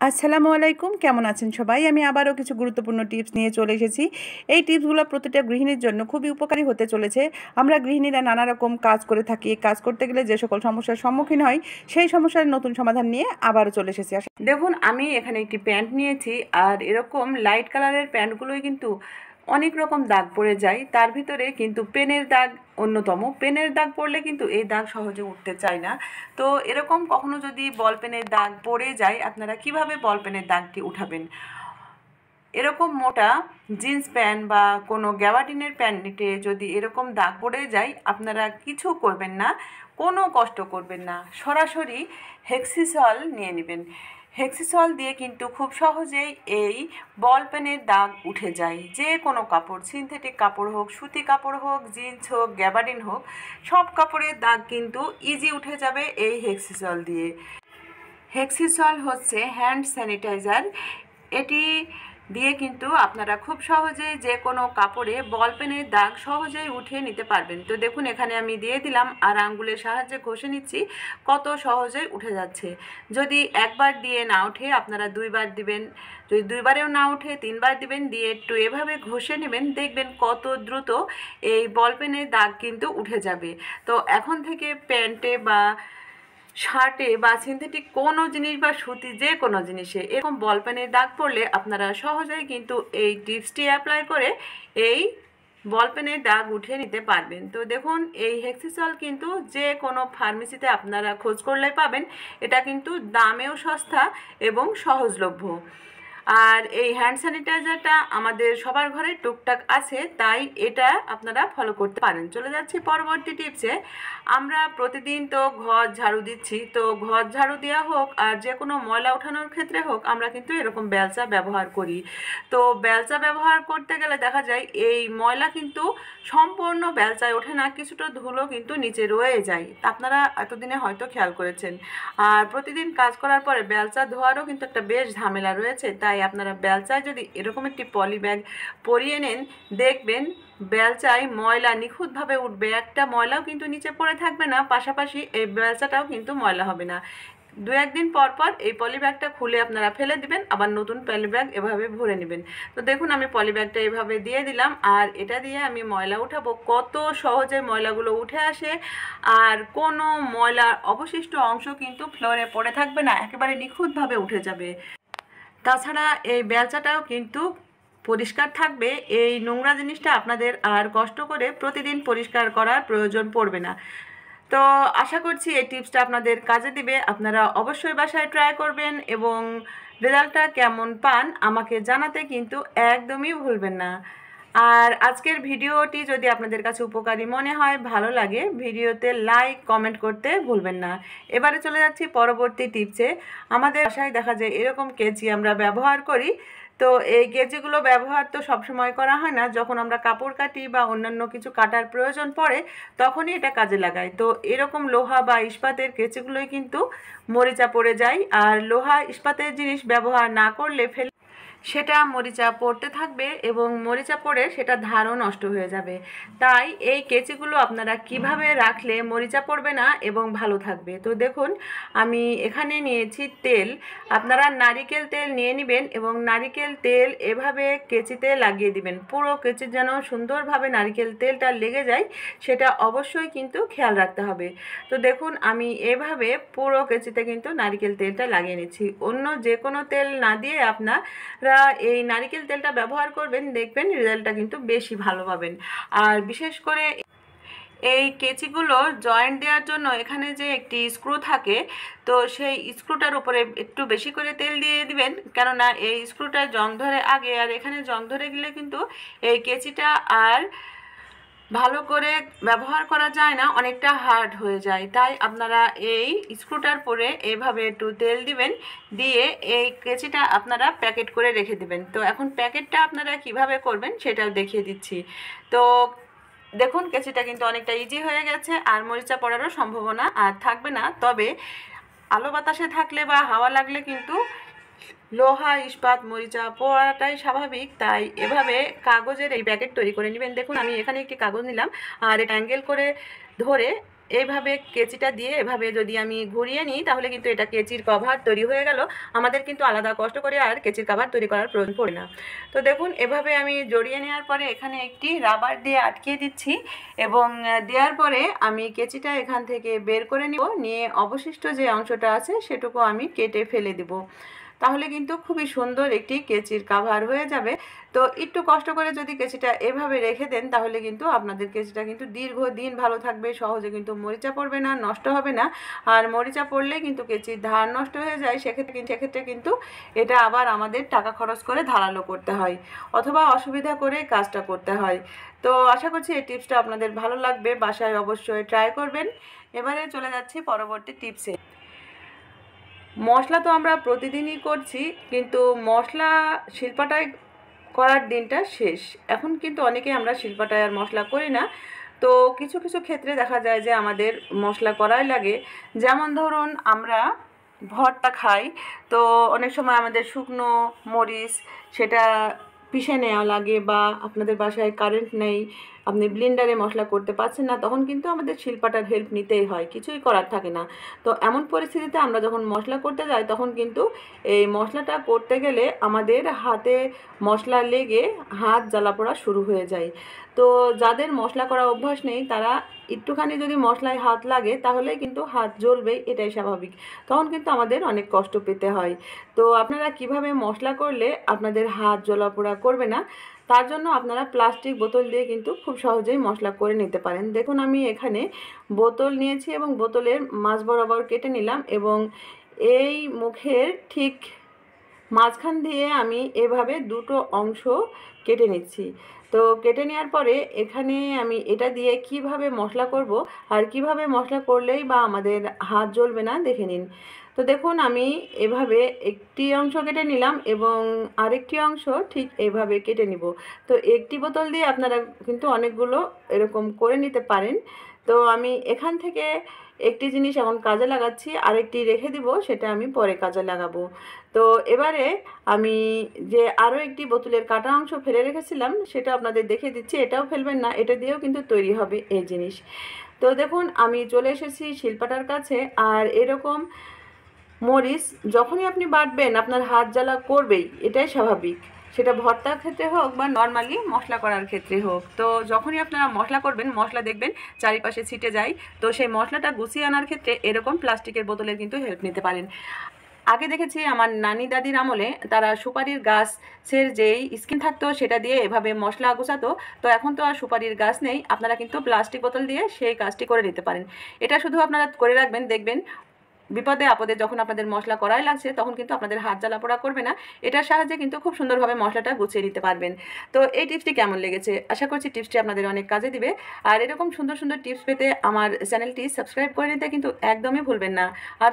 আসসালামু আলাইকুম, কেমন আছেন সবাই? আমি আবারও কিছু গুরুত্বপূর্ণ টিপস নিয়ে চলে এসেছি। এই টিপসগুলো প্রতিটা গৃহিণীর জন্য খুবই উপকারী হতে চলেছে। আমরা গৃহিণীরা নানা রকম কাজ করে থাকি। কাজ করতে গেলে যে সকল সমস্যার সম্মুখীন হয়, সেই সমস্যার নতুন সমাধান নিয়ে আবারও চলে এসেছি। দেখুন, আমি এখানে একটি প্যান্ট নিয়েছি, আর এরকম লাইট কালারের প্যান্টগুলোই কিন্তু অনেক রকম দাগ পড়ে যায়। তার ভিতরে কিন্তু পেনের দাগ অন্যতম। পেনের দাগ পড়লে কিন্তু এই দাগ সহজে উঠতে চায় না। তো এরকম কখনো যদি বল পেনের দাগ পড়ে যায়, আপনারা কিভাবে বল পেনের দাগটি উঠাবেন? এরকম মোটা জিন্স প্যান্ট বা কোনো গ্যাবার্ডিনের প্যান্টে যদি এরকম দাগ পড়ে যায়, আপনারা কিছু করবেন না, কোনো কষ্ট করবেন না, সরাসরি হেক্সিসল নিয়ে নেবেন। হেক্সিসল দিয়ে কিন্তু খুব সহজেই এই বল পেনের দাগ উঠে যায়। যে কোনো কাপড়, সিনথেটিক কাপড় হোক, সুতি কাপড় হোক, জিন্স হোক, গ্যাবার্ডিন হোক, সব কাপড়ের দাগ কিন্তু ইজি উঠে যাবে এই হেক্সিসল দিয়ে। হেক্সিসল হচ্ছে হ্যান্ড স্যানিটাইজার। এটি দিয়ে কিন্তু আপনারা খুব সহজেই যে কোনো কাপড়ে বল পেনের দাগ সহজেই উঠিয়ে নিতে পারবেন। তো দেখুন, এখানে আমি দিয়ে দিলাম আর আঙ্গুলের সাহায্যে ঘষে নিচ্ছি, কত সহজেই উঠে যাচ্ছে। যদি একবার দিয়ে না ওঠে, আপনারা দুইবার দিবেন। যদি দুইবারেও না ওঠে, তিনবার দিবেন, দিয়ে একটু এভাবে ঘষে নেবেন, দেখবেন কত দ্রুত এই বল পেনের দাগ কিন্তু উঠে যাবে। তো এখন থেকে প্যান্টে বা শার্টে বা সিনথেটিক কোনো জিনিস বা সুতি যে কোনো জিনিসে এরকম বল পেনের দাগ পড়লে আপনারা সহজেই কিন্তু এই টিপসটি অ্যাপ্লাই করে এই বল পেনের দাগ উঠিয়ে নিতে পারবেন। তো দেখুন, এই হেক্সিসল কিন্তু যে কোনো ফার্মেসিতে আপনারা খোঁজ করলে পাবেন। এটা কিন্তু দামেও সস্তা এবং সহজলভ্য। আর এই হ্যান্ড স্যানিটাইজারটা আমাদের সবার ঘরে টুকটাক আছে, তাই এটা আপনারা ফলো করতে পারেন। চলে যাচ্ছি পরবর্তী টিপসে। আমরা প্রতিদিন তো ঘর ঝাড়ু দিচ্ছি, তো ঘর ঝাড়ু দেওয়া হোক আর যে কোনো ময়লা ওঠানোর ক্ষেত্রে হোক, আমরা কিন্তু এরকম বেলচা ব্যবহার করি। তো বেলচা ব্যবহার করতে গেলে দেখা যায় এই ময়লা কিন্তু সম্পূর্ণ বেলচায় ওঠে না, কিছুটা ধুলো কিন্তু নিচে রয়ে যায়। আপনারা এতদিনে হয়তো খেয়াল করেছেন। আর প্রতিদিন কাজ করার পরে বেলচা ধোয়ারও কিন্তু একটা বেশ ঝামেলা রয়েছে, তাই আপনারা বেলচায় যদি এরকম একটি পলি ব্যাগ পরিয়ে নেন, দেখবেন বেলচায় ময়লা নিখুঁতভাবে উঠবে, একটা ময়লাও কিন্তু নিচে পড়ে থাকবে না, পাশাপাশি এই বেলচাটাও কিন্তু ময়লা হবে না। দু একদিন পর পর এই পলি ব্যাগটা খুলে আপনারা ফেলে দিবেন, আবার নতুন পলি ব্যাগ এভাবে ভরে নেবেন। তো দেখুন, আমি পলি ব্যাগটা এভাবে দিয়ে দিলাম, আর এটা দিয়ে আমি ময়লা উঠাবো। কত সহজে ময়লাগুলো উঠে আসে, আর কোনো ময়লার অবশিষ্ট অংশ কিন্তু ফ্লোরে পড়ে থাকবে না, একেবারে নিখুঁতভাবে উঠে যাবে। তাছাড়া এই বেলচাটাও কিন্তু পরিষ্কার থাকবে। এই নোংরা জিনিসটা আপনাদের আর কষ্ট করে প্রতিদিন পরিষ্কার করার প্রয়োজন পড়বে না। তো আশা করছি এই টিপসটা আপনাদের কাজে দিবে। আপনারা অবশ্যই বাসায় ট্রাই করবেন এবং রেজাল্টটা কেমন পান আমাকে জানাতে কিন্তু একদমই ভুলবেন না। আর আজকের ভিডিওটি যদি আপনাদের কাছে উপকারী মনে হয়, ভালো লাগে, ভিডিওতে লাইক কমেন্ট করতে ভুলবেন না। এবারে চলে যাচ্ছি পরবর্তী টিপসে। আমাদের বাসায় দেখা যায় এরকম কেচি আমরা ব্যবহার করি। তো এই কেচিগুলো ব্যবহার তো সবসময় করা হয় না, যখন আমরা কাপড় কাটি বা অন্যান্য কিছু কাটার প্রয়োজন পড়ে তখনই এটা কাজে লাগাই। তো এরকম লোহা বা ইস্পাতের কেচিগুলোই কিন্তু মরিচা পড়ে যায়, আর লোহা ইস্পাতের জিনিস ব্যবহার না করলে সেটা মরিচা পড়তে থাকবে এবং মরিচা পড়ে সেটা ধারও নষ্ট হয়ে যাবে। তাই এই কেচিগুলো আপনারা কিভাবে রাখলে মরিচা পড়বে না এবং ভালো থাকবে। তো দেখুন, আমি এখানে নিয়েছি তেল। আপনারা নারিকেল তেল নিয়ে নেবেন এবং নারিকেল তেল এভাবে কেচিতে লাগিয়ে দিবেন। পুরো কেচি যেন সুন্দরভাবে নারিকেল তেলটা লেগে যায়, সেটা অবশ্যই কিন্তু খেয়াল রাখতে হবে। তো দেখুন, আমি এভাবে পুরো কেচিতে কিন্তু নারিকেল তেলটা লাগিয়ে নিচ্ছি। অন্য যে কোনো তেল না দিয়ে আপনারা এই নারিকেল তেলটা ব্যবহার করবেন, দেখবেন রেজাল্টটা কিন্তু বেশি ভালো পাবেন। আর বিশেষ করে এই কেচিগুলো জয়েন্ট দেওয়ার জন্য এখানে যে একটি স্ক্রু থাকে, তো সেই স্ক্রুটার উপরে একটু বেশি করে তেল দিয়ে দিবেন, কেননা এই স্ক্রুটা জং ধরে আগে, আর এখানে জং ধরে গেলে কিন্তু এই কেচিটা আর ভালো করে ব্যবহার করা যায় না, অনেকটা হার্ড হয়ে যায়। তাই আপনারা এই স্ক্রুটার পরে এভাবে একটু তেল দিবেন, দিয়ে এই কেচিটা আপনারা প্যাকেট করে রেখে দিবেন। তো এখন প্যাকেটটা আপনারা কিভাবে করবেন সেটাও দেখিয়ে দিচ্ছি। তো দেখুন, কেচিটা কিন্তু অনেকটা ইজি হয়ে গেছে, আর মরিচা পড়ারও সম্ভাবনা আর থাকবে না। তবে আলো বাতাসে থাকলে বা হাওয়া লাগলে কিন্তু লোহা ইস্পাত মরিচা পোড়াটাই স্বাভাবিক। তাই এভাবে কাগজের এই প্যাকেট তৈরি করে নেবেন। দেখুন, আমি এখানে একটি কাগজ নিলাম, আর এটা অ্যাঙ্গেল করে ধরে এইভাবে কেচিটা দিয়ে এভাবে যদি আমি ঘুরিয়ে নিই তাহলে কিন্তু এটা কেচির কভার তৈরি হয়ে গেল। আমাদের কিন্তু আলাদা কষ্ট করে আর কেচির কভার তৈরি করার প্রয়োজন পড়ে না। তো দেখুন এভাবে আমি জড়িয়ে নেওয়ার পরে এখানে একটি রাবার দিয়ে আটকিয়ে দিচ্ছি এবং দেওয়ার পরে আমি কেচিটা এখান থেকে বের করে নিয়ে অবশিষ্ট যে অংশটা আছে সেটুকু আমি কেটে ফেলে দেব। তাহলে কিন্তু খুবই সুন্দর একটি কেচির কাভার হয়ে যাবে। তো একটু কষ্ট করে যদি কেচিটা এভাবে রেখে দেন তাহলে কিন্তু আপনাদের কেচিটা কিন্তু দীর্ঘদিন ভালো থাকবে, সহজে কিন্তু মরিচা পড়বে না, নষ্ট হবে না। আর মরিচা পড়লে কিন্তু কেচির ধার নষ্ট হয়ে যায়, সেক্ষেত্রে কিন্তু এটা আবার আমাদের টাকা খরচ করে ধারালো করতে হয় অথবা অসুবিধা করে কাজটা করতে হয়। তো আশা করছি এই টিপসটা আপনাদের ভালো লাগবে, বাসায় অবশ্যই ট্রাই করবেন। এবারে চলে যাচ্ছি পরবর্তী টিপসে। মশলা তো আমরা প্রতিদিনই করছি, কিন্তু মশলা শিলপাটায় করার দিনটা শেষ। এখন কিন্তু অনেকেই আমরা শিলপাটায় আর মশলা করি না। তো কিছু কিছু ক্ষেত্রে দেখা যায় যে আমাদের মশলা করাই লাগে। যেমন ধরুন আমরা ভর্তা খাই, তো অনেক সময় আমাদের শুকনো মরিচ সেটা পিষে নেওয়া লাগে, বা আপনাদের বাসায় কারেন্ট নেই, আপনি ব্লেন্ডারে মশলা করতে পারছেন না, তখন কিন্তু আমাদের শিলপাটার হেল্প নিতেই হয়, কিছুই করার থাকে না। তো এমন পরিস্থিতিতে আমরা যখন মশলা করতে যাই তখন কিন্তু এই মশলাটা করতে গেলে আমাদের হাতে মশলা লেগে হাত জ্বালা পোড়া শুরু হয়ে যায়। তো যাদের মশলা করা অভ্যাস নেই তারা একটুখানি যদি মশলায় হাত লাগে তাহলে কিন্তু হাত জ্বলবেই, এটাই স্বাভাবিক। তখন কিন্তু আমাদের অনেক কষ্ট পেতে হয়। তো আপনারা কিভাবে মশলা করলে আপনাদের হাত জ্বলা পোড়া করবে না, তার জন্য আপনারা প্লাস্টিক বোতল দিয়ে কিন্তু খুব সহজেই মশলা করে নিতে পারেন। দেখুন আমি এখানে বোতল নিয়েছি এবং বোতলের মাঝ বরাবর কেটে নিলাম এবং এই মুখের ঠিক মাঝখান দিয়ে আমি এভাবে দুটো অংশ কেটে নিচ্ছি। তো কেটে নেওয়ার পরে এখানে আমি এটা দিয়ে কিভাবে মশলা করব আর কিভাবে মশলা করলেই বা আমাদের হাত জ্বলবে না দেখে নিন। তো দেখুন আমি এভাবে একটি অংশ কেটে নিলাম এবং আরেকটি অংশ ঠিক এভাবে কেটে নিব। তো একটি বোতল দিয়ে আপনারা কিন্তু অনেকগুলো এরকম করে নিতে পারেন। তো আমি এখান থেকে একটি জিনিস এখন কাজে লাগাচ্ছি, আরেকটি রেখে দিব, সেটা আমি পরে কাজে লাগাবো। তো এবারে আমি যে আরও একটি বোতলের কাটা অংশ ফেলে রেখেছিলাম সেটা আপনাদের দেখে দিচ্ছি। এটাও ফেলবেন না, এটা দিয়েও কিন্তু তৈরি হবে এই জিনিস। তো দেখুন আমি চলে এসেছি শিলপাটার কাছে। আর এরকম মরিচ যখনই আপনি বাটবেন আপনার হাত জ্বালা করবেই, এটাই স্বাভাবিক। সেটা ভর্তার ক্ষেত্রে হোক বা নর্মালি মশলা করার ক্ষেত্রে হোক। তো যখনই আপনারা মশলা করবেন, মশলা দেখবেন চারিপাশে ছিটে যায়, তো সেই মশলাটা গুছিয়ে আনার ক্ষেত্রে এরকম প্লাস্টিকের বোতলের কিন্তু হেল্প নিতে পারেন। আগে দেখেছি আমার নানি দাদির আমলে তারা সুপারির গাছের যেই স্কিন থাকতো সেটা দিয়ে এভাবে মশলা গোছাতো। তো এখন তো আর সুপারির গাছ নেই, আপনারা কিন্তু প্লাস্টিক বোতল দিয়ে সেই কাজটি করে নিতে পারেন। এটা শুধু আপনারা করে রাখবেন, দেখবেন বিপদে আপদে যখন আপনাদের মশলা করাই লাগছে তখন কিন্তু আপনাদের হাত জ্বালা পোড়া করবে না। এটার সাহায্যে কিন্তু খুব সুন্দরভাবে মশলাটা গুছিয়ে নিতে পারবেন। তো এই টিপসটি কেমন লেগেছে? আশা করছি টিপসটি আপনাদের অনেক কাজে দিবে। আর এরকম সুন্দর সুন্দর টিপস পেতে আমার চ্যানেলটি সাবস্ক্রাইব করে নিতে কিন্তু একদমই ভুলবেন না। আর